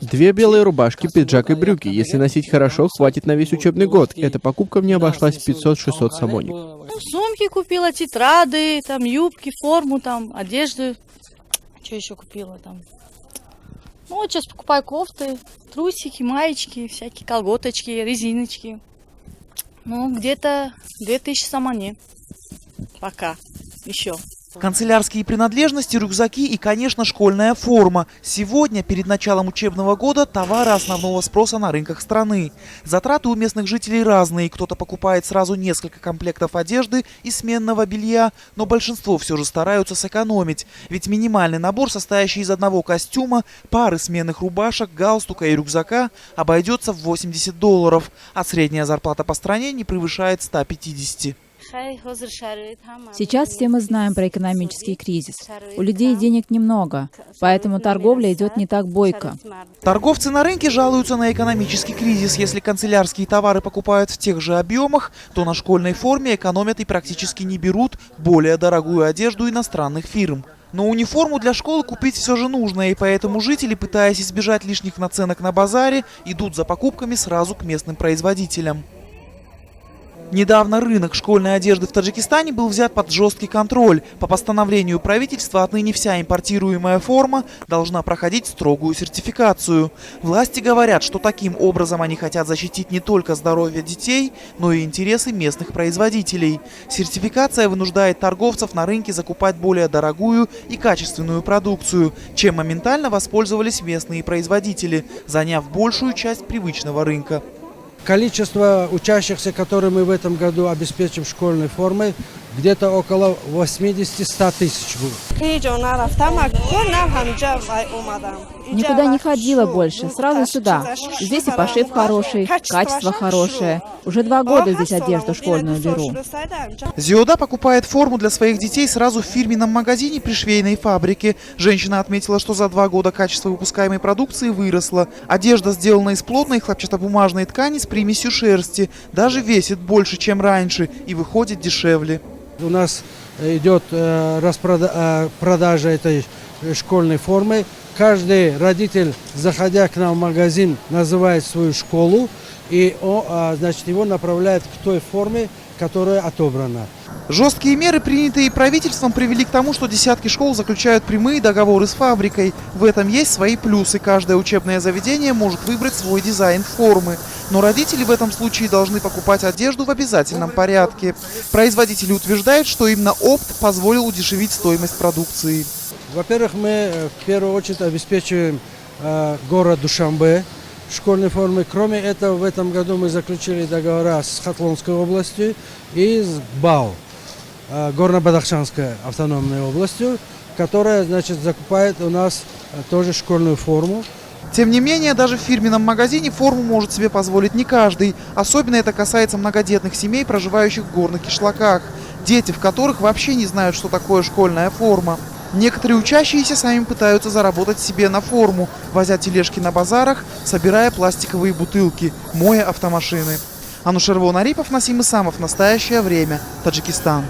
Две белые рубашки, пиджак и брюки. Если носить хорошо, хватит на весь учебный год. Эта покупка мне обошлась в 500-600 самони. Сумки купила, тетради, там юбки, форму, там одежду. Что еще купила там? Ну вот сейчас покупаю кофты, трусики, маечки, всякие колготочки, резиночки. Ну где-то 2000 самони. Пока. Еще. Канцелярские принадлежности, рюкзаки и, конечно, школьная форма. Сегодня, перед началом учебного года, товары основного спроса на рынках страны. Затраты у местных жителей разные. Кто-то покупает сразу несколько комплектов одежды и сменного белья, но большинство все же стараются сэкономить. Ведь минимальный набор, состоящий из одного костюма, пары сменных рубашек, галстука и рюкзака, обойдется в $80, а средняя зарплата по стране не превышает 150. Сейчас все мы знаем про экономический кризис. У людей денег немного, поэтому торговля идет не так бойко. Торговцы на рынке жалуются на экономический кризис. Если канцелярские товары покупают в тех же объемах, то на школьной форме экономят и практически не берут более дорогую одежду иностранных фирм. Но униформу для школы купить все же нужно, и поэтому жители, пытаясь избежать лишних наценок на базаре, идут за покупками сразу к местным производителям. Недавно рынок школьной одежды в Таджикистане был взят под жесткий контроль. По постановлению правительства отныне вся импортируемая форма должна проходить строгую сертификацию. Власти говорят, что таким образом они хотят защитить не только здоровье детей, но и интересы местных производителей. Сертификация вынуждает торговцев на рынке закупать более дорогую и качественную продукцию, чем моментально воспользовались местные производители, заняв большую часть привычного рынка. Количество учащихся, которые мы в этом году обеспечим школьной формой, где-то около 80-100 тысяч будет. Никуда не ходила больше, сразу сюда. Здесь и пошив хороший, качество хорошее. Уже 2 года здесь одежду школьную беру. Зиода покупает форму для своих детей сразу в фирменном магазине при швейной фабрике. Женщина отметила, что за 2 года качество выпускаемой продукции выросло. Одежда сделана из плотной хлопчатобумажной ткани с примесью шерсти. Даже весит больше, чем раньше, и выходит дешевле. У нас идет продажа этой школьной формы. Каждый родитель, заходя к нам в магазин, называет свою школу, и значит, его направляют к той форме, которая отобрана. Жесткие меры, принятые правительством, привели к тому, что десятки школ заключают прямые договоры с фабрикой. В этом есть свои плюсы. Каждое учебное заведение может выбрать свой дизайн формы. Но родители в этом случае должны покупать одежду в обязательном порядке. Производители утверждают, что именно опт позволил удешевить стоимость продукции. Во-первых, мы в первую очередь обеспечиваем город Душанбе школьной формы. Кроме этого, в этом году мы заключили договора с Хатлонской областью и с БАО, Горно-Бадахшанской автономной областью, которая, значит, закупает у нас тоже школьную форму. Тем не менее, даже в фирменном магазине форму может себе позволить не каждый. Особенно это касается многодетных семей, проживающих в горных кишлаках. Дети, в которых вообще не знают, что такое школьная форма. Некоторые учащиеся сами пытаются заработать себе на форму, возя тележки на базарах, собирая пластиковые бутылки, моя автомашины. Анушервон Арипов, Насим Исамов. Настоящее время. Таджикистан.